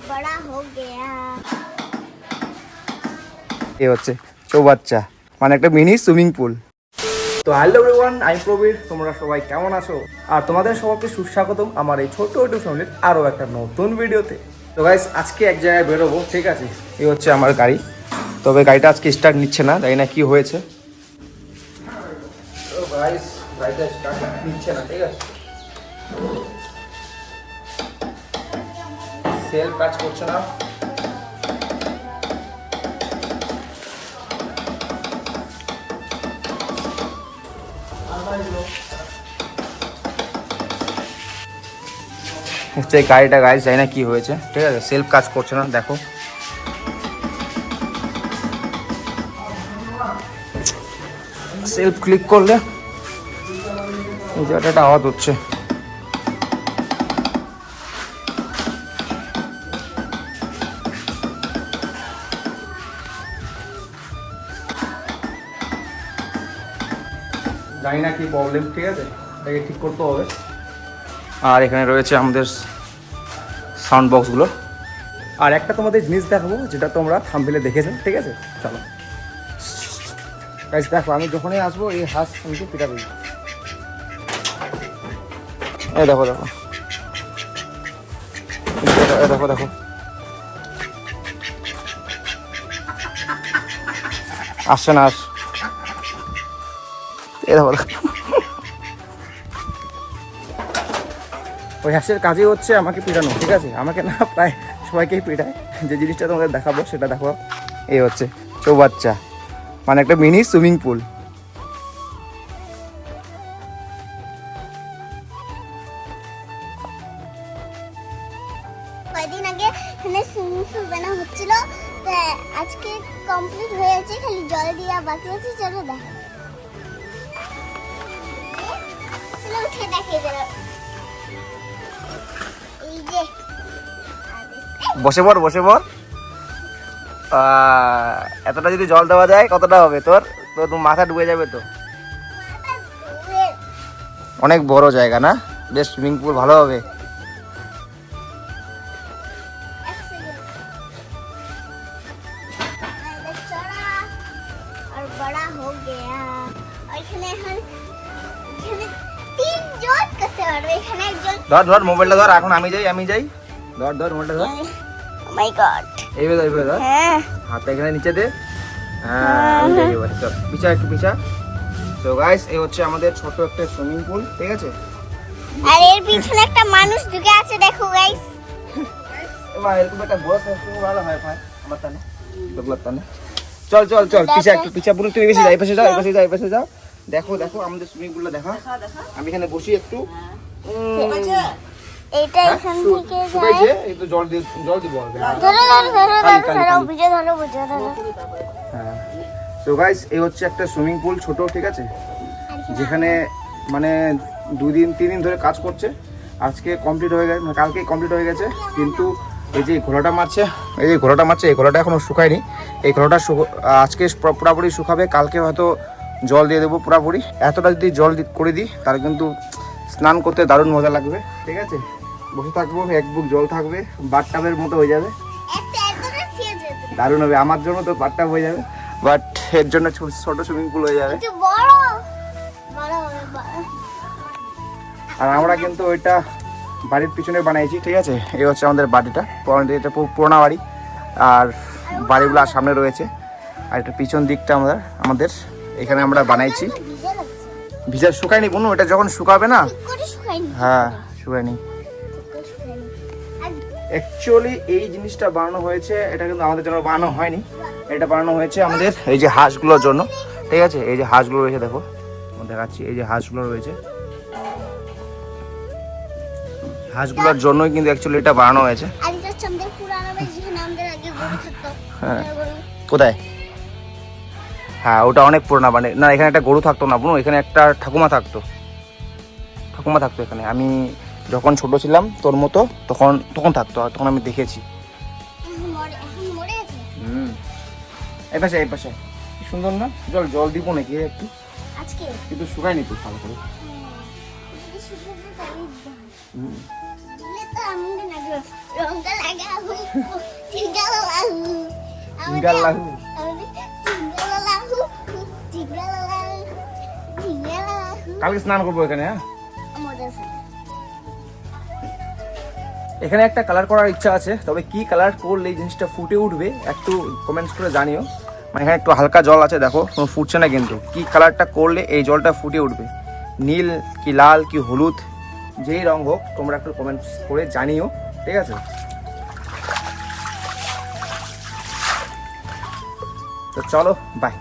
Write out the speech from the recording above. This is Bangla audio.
बड़ा हो गया। এ হচ্ছে চৌবাচ্চা, মানে একটা মিনি সুইমিং পুল। তো হ্যালো এভরিওয়ান, আমি প্রবীর, তোমরা সবাই কেমন আছো? আর তোমাদের সবাইকে সুস্বাগতম আমার এই ছোট্ট ইউটিউব চ্যানেলের আরও একটা নতুন ভিডিওতে। তো গাইস, আজকে এক জায়গায় বেরোবো, ঠিক আছে? এই হচ্ছে আমার গাড়ি, তবে গাড়িটা আজকে স্টার্ট নিচ্ছে না, জানি না কি হয়েছে। তো গাইস, গাড়িটা স্টার্ট নিচ্ছে না, ঠিক আছে? সেল কাজ করছে না। হচ্ছে গাড়িটা গাইস, জানি না কি হয়েছে, ঠিক আছে? সেলফ কাজ করছে না, দেখো। সেলফ ক্লিক করলে এই জায়গাটা আওয়াজ হচ্ছে। জানি না কি প্রবলেম, ঠিক আছে? এটাকে ঠিক করতে হবে। আর এখানে রয়েছে আমাদের সাউন্ড বক্সগুলো। আর একটা তোমাদের জিনিস দেখাবো, যেটা তোমরা থাম্বনেলে দেখেছো, ঠিক আছে? চলো গাইস, দেখো, আমি যখনই আসবো এই হাঁস কিন্তু পিটাবে। এই দেখো দেখো দেখো দেখো, আসছে না। এই দেখো দেখো, ওই হাঁসের কাজই হচ্ছে আমাকে পিটানো, ঠিক আছে? আমাকে না, প্রায় সবাইকেই পিটায়। যে জিনিসটা তোমাদের দেখাবো সেটা দেখো। এই হচ্ছে চৌবাচ্চা, মানে একটা মিনি সুইমিং পুল। কয়েকদিন আগে এখানে সুইমিং পুল বানানো হচ্ছিল, তো আজকে কমপ্লিট হয়েছে, খালি জল দিয়া বাকি আছে। চলো দেখ, চলো উঠে দেখিয়ে দিল। এই যে বসে পড়, বসে পড়। এতটা যদি জল দেওয়া যায়, কতটা হবে তোর? তোর মাথা ডুবে যাবে তো। অনেক বড় জায়গা না? বেশ, সুইমিং পুল ভালো হবে। और बड़ा हो गया। और এখানে তিনজন করতে পারবে। এখানে একজন ধর ধর মোবাইলটা ধর, এখন আমি যাই। ধর ধর মোবাইলটা ধর। ও মাই গড, এইভাবে ধর। হ্যাঁ, হাতটা এখানে নিচে দে। হ্যাঁ, আমি যাই এবার। চল পিছা, একটু পিছা। তো গাইস, এই হচ্ছে আমাদের ছোট একটা সুইমিং পুল, ঠিক আছে? আর এর পিছনে একটা মানুষ ঢুকে আছে, দেখো গাইস। এবার এরকম একটা বড় সুইমিং পুল ভালো হয় ভাই, আমার টানে ডগলার টানে। চল চল চল, পিছা, একটু পিছা। পুরো তুমি বেশি যাও, এই পাশে যাও, এই পাশে যাও, এই পাশে যাও। দেখো দেখো আমাদের সুইমিং পুলটা দেখা। আমি এখানে বসি একটু। এইটা এখান থেকে যায়। শুকাইছে, একটু জল দিব। ধরো বুঝে ধরো। হ্যাঁ। তো গাইস, এই হচ্ছে একটা সুইমিং পুল, ছোট, ঠিক আছে? যেখানে মানে 2-3 দিন ধরে কাজ করছে। আজকে কমপ্লিট হয়ে গেছে, কালকেই কমপ্লিট হয়ে গেছে। কিন্তু এই যে ঘোড়াটা মারছে, এই ঘোড়াটা এখনো শুকায়নি। এই ঘোড়াটা আজকে পুরোপুরি শুকাবে, কালকে হয়তো জল দিয়ে দেবো পুরোপুরি। এতটা যদি জল করে দিই, তাহলে কিন্তু স্নান করতে দারুণ মজা লাগবে, ঠিক আছে? বসে থাকবো, এক বুক জল থাকবে, বাথটাবের মতো হয়ে যাবে, দারুণ হবে। আমার জন্য তো বাথটাব হয়ে যাবে, বাট এর জন্য ছোট সুইমিং পুল হয়ে যাবে। আর আমরা কিন্তু ওইটা বাড়ির পিছনে বানাইছি, ঠিক আছে? এই হচ্ছে আমাদের বাড়িটা, এটা পুরোনো বাড়ি। আর বাড়িগুলো সামনে রয়েছে, আর এটা পিছন দিকটা আমাদের এখানে আমরা বানাইছি। ভিজা শুকায়নি বোন, ওটা যখন শুকাবে না। হ্যাঁ, শুকায়নি। অ্যাকচুয়ালি এই জিনিসটা বানানো হয়েছে, এটা কিন্তু আমাদের জন্য বানানো হয়নি। এটা বানানো হয়েছে আমাদের এই যে হাঁসগুলোর জন্য, ঠিক আছে? এই যে হাঁসগুলো রয়েছে, দেখো দেখাচ্ছি, এই যে হাঁসগুলো রয়েছে, হাঁসগুলোর জন্যই কিন্তু অ্যাকচুয়ালি এটা বানানো হয়েছে। হ্যাঁ, কোথায়? হ্যাঁ, ওটা অনেক পুরোনো বাড়ি না। এখানে একটা গরু থাকতো না বোন, এখানে একটা ঠাকুমা থাকতো এখানে। আমি যখন ছোট ছিলাম তোর মতো, তখন থাকতো, তখন আমি দেখেছি। এই পাশে সুন্দর না? জল দিব নাকি একটু? কিন্তু শুকায়নি তো ভালো করে। রংটা লাগাও টিঙ্গালালাহু টিঙ্গালালাহু। টিঙ্গালালাহু টিঙ্গালালাহু টিঙ্গালালাহু কালকে স্নান করবো এখানে, হ্যাঁ। আমাদের এখানে একটা কালার করার ইচ্ছা আছে, তবে কি কালার করলে এই জিনিসটা ফুটে উঠবে একটু কমেন্টস করে জানিও। মানে এখানে একটু হালকা জল আছে, দেখো কোনো ফুটছে না, কিন্তু কি কালারটা করলে এই জলটা ফুটে উঠবে, নীল কি লাল কি হলুদ, যেই রং হোক তোমরা একটু কমেন্টস করে জানিও, ঠিক আছে। তো চলো, বাই।